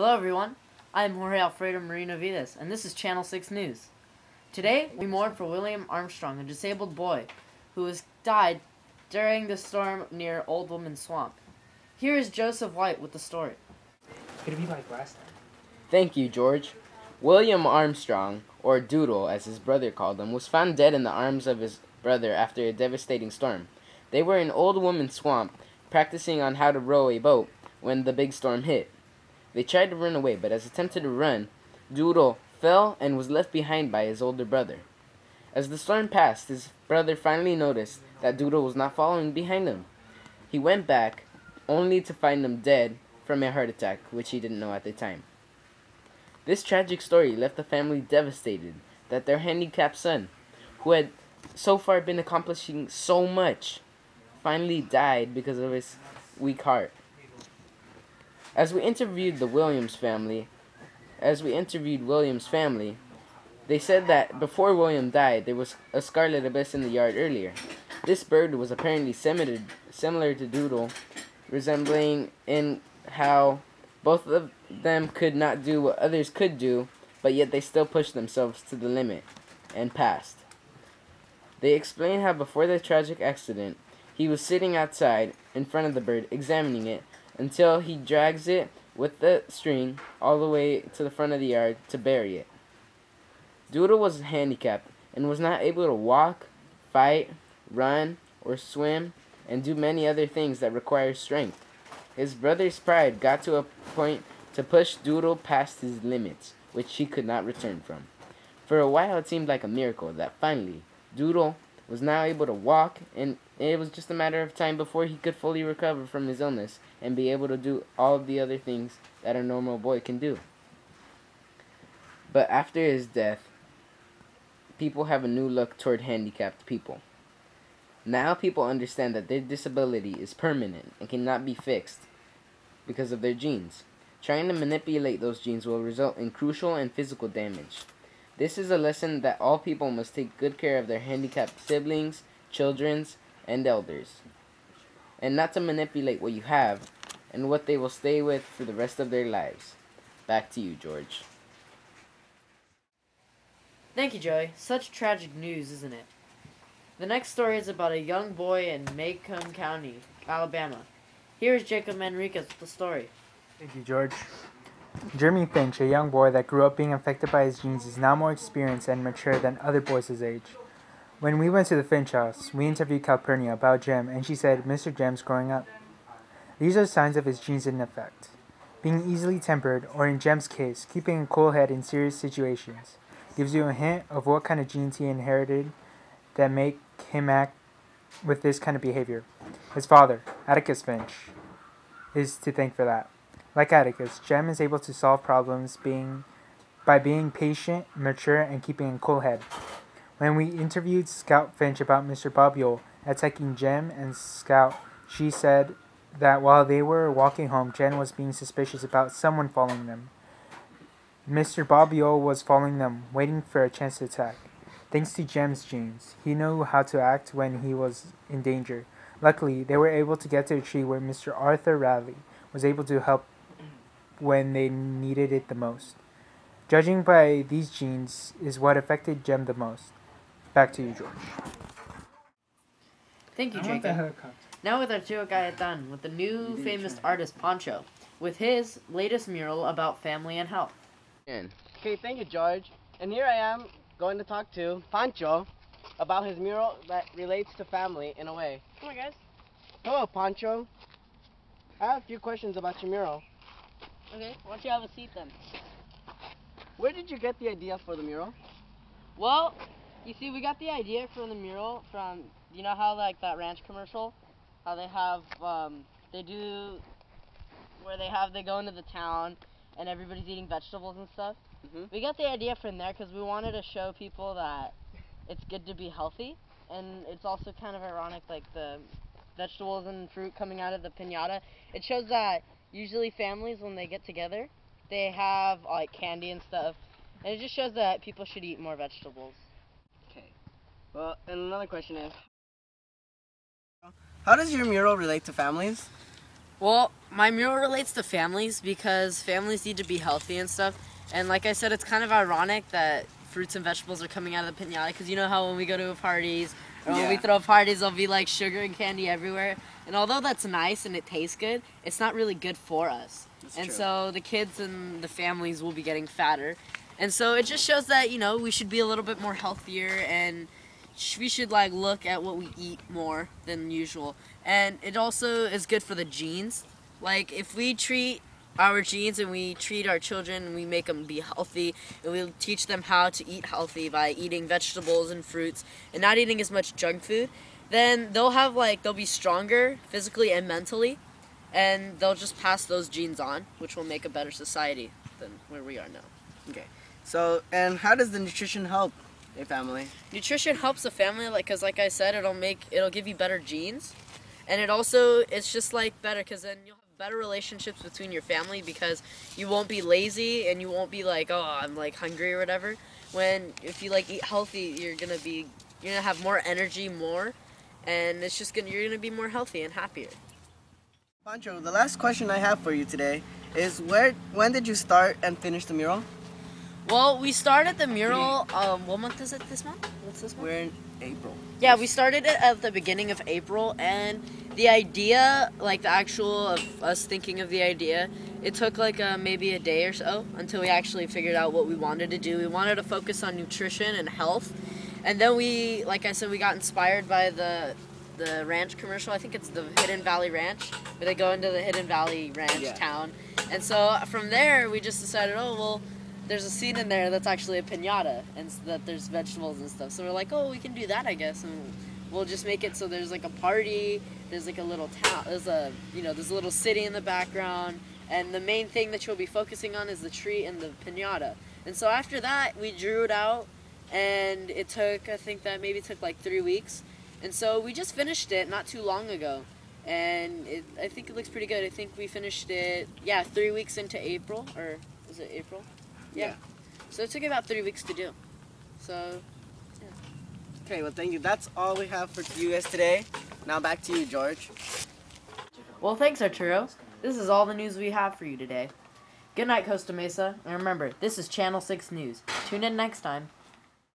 Hello everyone, I am Jorge Alfredo Marino Vidas, and this is Channel 6 News. Today, we mourn for William Armstrong, a disabled boy who died during the storm near Old Woman Swamp. Here is Joseph White with the story. Could it be like last time? Thank you, George. William Armstrong, or Doodle as his brother called him, was found dead in the arms of his brother after a devastating storm. They were in Old Woman Swamp, practicing on how to row a boat when the big storm hit. They tried to run away, but as attempted to run, Doodle fell and was left behind by his older brother. As the storm passed, his brother finally noticed that Doodle was not following behind him. He went back, only to find him dead from a heart attack, which he didn't know at the time. This tragic story left the family devastated that their handicapped son, who had so far been accomplishing so much, finally died because of his weak heart. As we interviewed Williams' family, they said that before William died, there was a scarlet abyss in the yard earlier. This bird was apparently similar to Doodle, resembling in how both of them could not do what others could do, but yet they still pushed themselves to the limit and passed. They explained how before the tragic accident, he was sitting outside in front of the bird, examining it, until he drags it with the string all the way to the front of the yard to bury it. Doodle was handicapped and was not able to walk, fight, run, or swim, and do many other things that require strength. His brother's pride got to a point to push Doodle past his limits, which he could not return from. For a while it seemed like a miracle that finally Doodle was now able to walk, and it was just a matter of time before he could fully recover from his illness and be able to do all of the other things that a normal boy can do. But after his death, people have a new look toward handicapped people. Now people understand that their disability is permanent and cannot be fixed because of their genes. Trying to manipulate those genes will result in crucial and physical damage. This is a lesson that all people must take good care of their handicapped siblings, children, and elders, and not to manipulate what you have and what they will stay with for the rest of their lives. Back to you, George. Thank you, Joey. Such tragic news, isn't it? The next story is about a young boy in Macomb County, Alabama. Here is Jacob Enriquez with the story. Thank you, George. Jeremy Finch, a young boy that grew up being affected by his genes, is now more experienced and mature than other boys his age. When we went to the Finch house, we interviewed Calpurnia about Jem, and she said, "Mr. Jem's growing up." These are signs of his genes in effect. Being easily tempered, or in Jem's case, keeping a cool head in serious situations, gives you a hint of what kind of genes he inherited that make him act with this kind of behavior. His father, Atticus Finch, is to thank for that. Like Atticus, Jem is able to solve problems by being patient, mature, and keeping a cool head. When we interviewed Scout Finch about Mr. Bob Yule attacking Jem and Scout, she said that while they were walking home, Jen was being suspicious about someone following them. Mr. Bob Yule was following them, waiting for a chance to attack. Thanks to Jem's genes, he knew how to act when he was in danger. Luckily, they were able to get to a tree where Mr. Arthur Radley was able to help when they needed it the most. Judging by these genes is what affected Jem the most. Back to you, George. Thank you, Jacob. Now with Arturo Gaetan with the new famous artist Pancho, with his latest mural about family and health. Okay, thank you, George. And here I am going to talk to Pancho about his mural that relates to family in a way. Come on, guys. Hello, Pancho. I have a few questions about your mural. Okay, why don't you have a seat then? Where did you get the idea for the mural? Well, you see, we got the idea for the mural from, you know how like that ranch commercial? How they have, they go into the town and everybody's eating vegetables and stuff. We got the idea from there because we wanted to show people that it's good to be healthy, and it's also kind of ironic, like the vegetables and fruit coming out of the piñata. It shows that usually families, when they get together, they have like candy and stuff, and it just shows that people should eat more vegetables. Okay. Well, and another question is, how does your mural relate to families? Well, my mural relates to families because families need to be healthy and stuff. And like I said, it's kind of ironic that fruits and vegetables are coming out of the piñata because you know how when we go to parties or when we throw parties, there'll be like sugar and candy everywhere. And although that's nice and it tastes good, it's not really good for us. That's true. So the kids and the families will be getting fatter. And so it just shows that, you know, we should be a little bit more healthier and we should like look at what we eat more than usual. And it also is good for the genes. Like if we treat our genes and we treat our children and we make them be healthy and we'll teach them how to eat healthy by eating vegetables and fruits and not eating as much junk food, then they'll be stronger physically and mentally, and they'll just pass those genes on, which will make a better society than where we are now. Okay. So, and how does the nutrition help a family? Nutrition helps a family, because like I said, it'll give you better genes, and it's just like better, because then you'll have better relationships between your family, because you won't be lazy and you won't be like, oh, I'm like hungry or whatever. If you like eat healthy, you're gonna have more energy, and you're gonna be more healthy and happier. Pancho, the last question I have for you today is when did you start and finish the mural? Well, we started the mural, what month is it this month? What's this month? We're in April. Yeah, we started it at the beginning of April, and the idea, like the actual of us thinking of the idea, it took like maybe a day or so until we actually figured out what we wanted to do. We wanted to focus on nutrition and health, and then like I said, we got inspired by the ranch commercial. I think it's the Hidden Valley Ranch, where they go into the Hidden Valley Ranch town. And so from there, we just decided, oh, well, there's a scene in there that's actually a piñata, and so that there's vegetables and stuff. So we're like, oh, we can do that, I guess. And we'll just make it so there's like a party, there's like a little town, there's a little city in the background, and the main thing that you'll be focusing on is the tree and the piñata. And so after that, we drew it out, and I think that maybe took like 3 weeks. And so we just finished it not too long ago, and I think it looks pretty good. I think we finished it, 3 weeks into April, or was it April? Yeah. So it took about 3 weeks to do. So, yeah. Okay, well, thank you. That's all we have for you guys today. Now back to you, George. Well, thanks, Arturo. This is all the news we have for you today. Good night, Costa Mesa. And remember, this is Channel 6 News. Tune in next time.